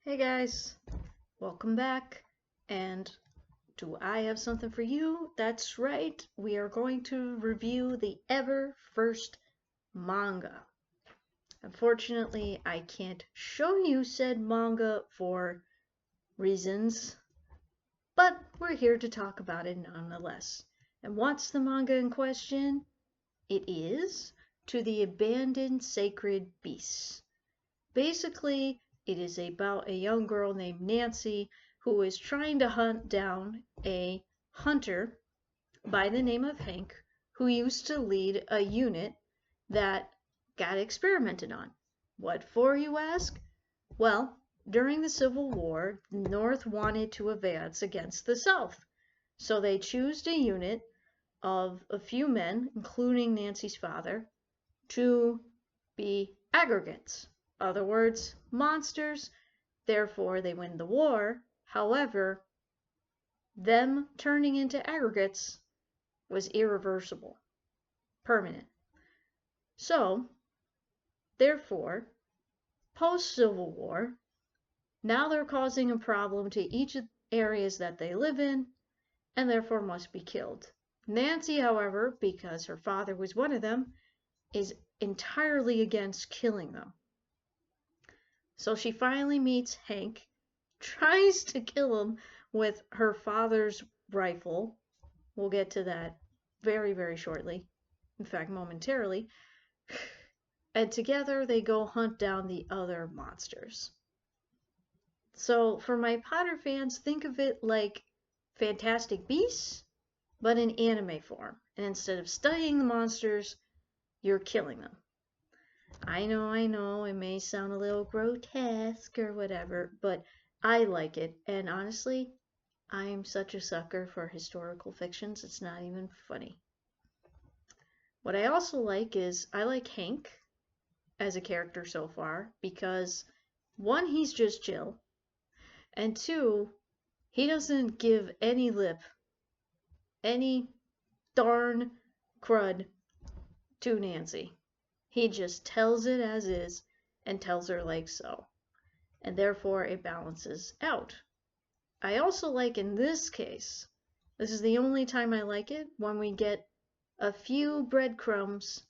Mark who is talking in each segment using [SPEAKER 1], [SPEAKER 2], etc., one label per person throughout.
[SPEAKER 1] Hey guys, welcome back. And do I have something for you? That's right, we are going to review the ever first manga. Unfortunately, I can't show you said manga for reasons, but we're here to talk about it nonetheless. And what's the manga in question? It is To the Abandoned Sacred Beasts. Basically, it is about a young girl named Nancy who is trying to hunt down a hunter by the name of Hank who used to lead a unit that got experimented on. What for, you ask? Well, during the Civil War, the North wanted to advance against the South. So they chose a unit of a few men, including Nancy's father, to be aggregates. Other words, monsters. Therefore, they win the war. However, them turning into aggregates was irreversible, permanent. So, therefore, post-Civil War, now they're causing a problem to each of the areas that they live in, and therefore must be killed. Nancy, however, because her father was one of them, is entirely against killing them. So she finally meets Hank, tries to kill him with her father's rifle. We'll get to that very, very shortly. In fact, momentarily. And together they go hunt down the other monsters. So for my Potter fans, think of it like Fantastic Beasts, but in anime form. And instead of studying the monsters, you're killing them. I know, it may sound a little grotesque or whatever, but I like it. And honestly, I'm such a sucker for historical fictions, it's not even funny. What I also like is I like Hank as a character so far because one, he's just chill, and two, he doesn't give any lip, any darn crud to Nancy. He just tells it as is and tells her like so. And therefore it balances out. I also like in this case, this is the only time I like it, when we get a few breadcrumbs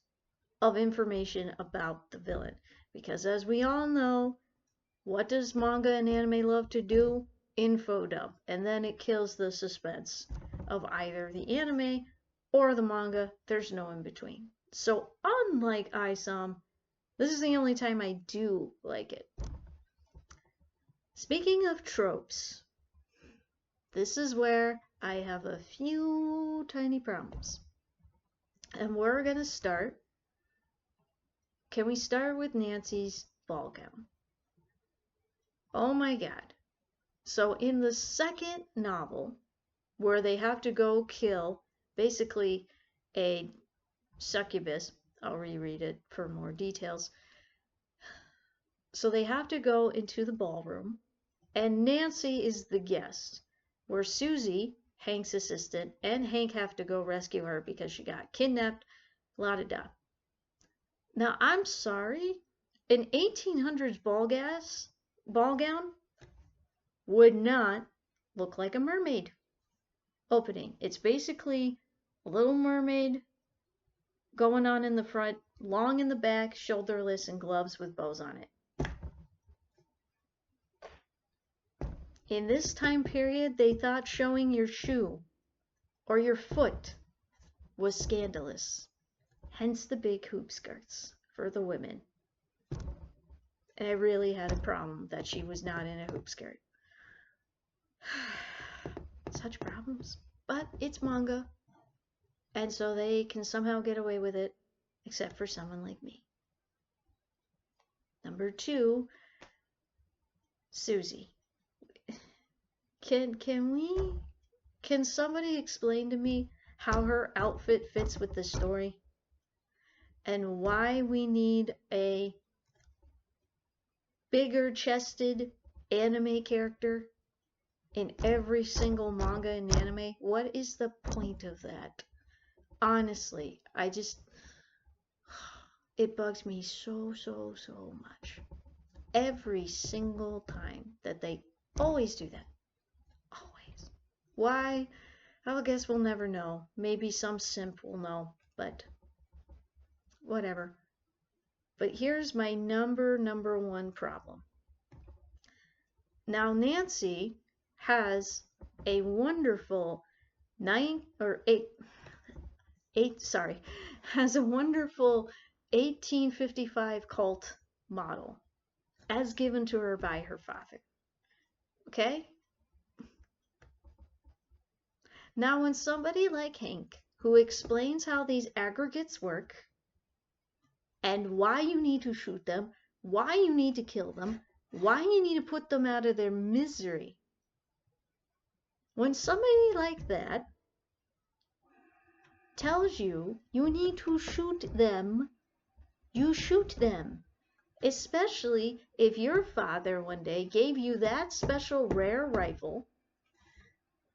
[SPEAKER 1] of information about the villain. Because as we all know, what does manga and anime love to do? Info dump. And then it kills the suspense of either the anime or the manga. There's no in between. So unlike ISOM, this is the only time I do like it. Speaking of tropes, this is where I have a few tiny problems. And we're going to start. Can we start with Nancy's ball gown? Oh my god. So in the second novel, where they have to go kill basically a succubus, I'll reread it for more details. So they have to go into the ballroom, and Nancy is the guest, where Susie, Hank's assistant, and Hank have to go rescue her because she got kidnapped, la-da-da. Now, I'm sorry, an 1800s ball gown would not look like a mermaid opening. It's basically a little mermaid going on in the front, long in the back, shoulderless, and gloves with bows on it. In this time period, they thought showing your shoe or your foot was scandalous. Hence the big hoop skirts for the women. And I really had a problem that she was not in a hoop skirt. Such problems. But it's manga. And so they can somehow get away with it, except for someone like me. Number 2, Susie. Can somebody explain to me how her outfit fits with the story? And why we need a bigger chested anime character in every single manga and anime? What is the point of that? Honestly, it bugs me so much. every single time that they always do that. Always. Why? I guess we'll never know. Maybe some simp will know, but whatever. But here's my number one problem. Now Nancy has a wonderful has a wonderful 1855 cult model as given to her by her father. Okay? Now when somebody like Hank, who explains how these aggregates work and why you need to shoot them, why you need to kill them, why you need to put them out of their misery. When somebody like that tells you you need to shoot them, you shoot them. Especially if your father one day gave you that special rare rifle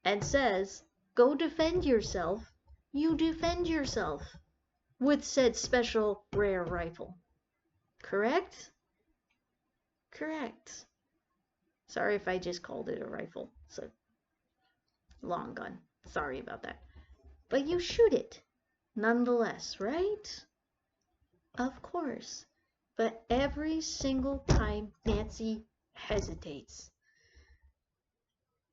[SPEAKER 1] and says, go defend yourself, you defend yourself with said special rare rifle. Correct? Correct. Sorry if I just called it a rifle. It's a long gun. Sorry about that. But you shoot it nonetheless, right? Of course. But every single time Nancy hesitates.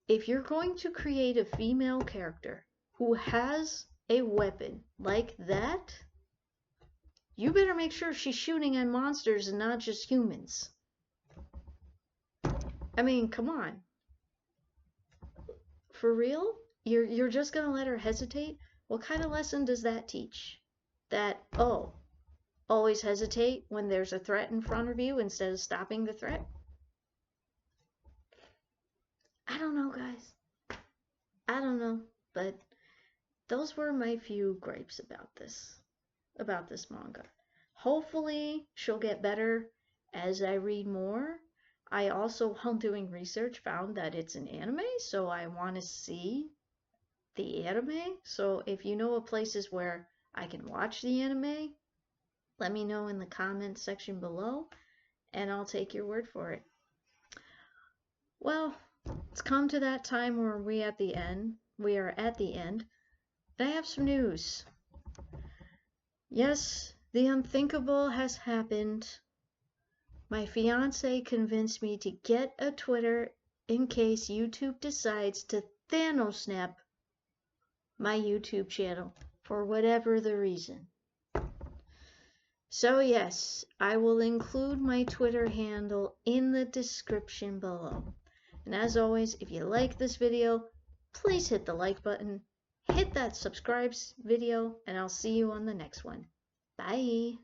[SPEAKER 1] If you're going to create a female character who has a weapon like that, you better make sure she's shooting at monsters and not just humans. I mean, come on. For real? You're just gonna let her hesitate? What kind of lesson does that teach? That, oh, always hesitate when there's a threat in front of you instead of stopping the threat? I don't know, guys. I don't know, but those were my few gripes about this manga. Hopefully she'll get better as I read more. I also, while doing research, found that it's an anime, so I want to see the anime. So if you know of places where I can watch the anime, let me know in the comments section below, and I'll take your word for it. Well, it's come to that time where we are at the end. And I have some news. Yes, the unthinkable has happened. My fiance convinced me to get a Twitter in case YouTube decides to Thanos snap my YouTube channel for whatever the reason. So yes, I will include my Twitter handle in the description below. And as always, if you like this video, please hit the like button, hit that subscribe video, and I'll see you on the next one. Bye!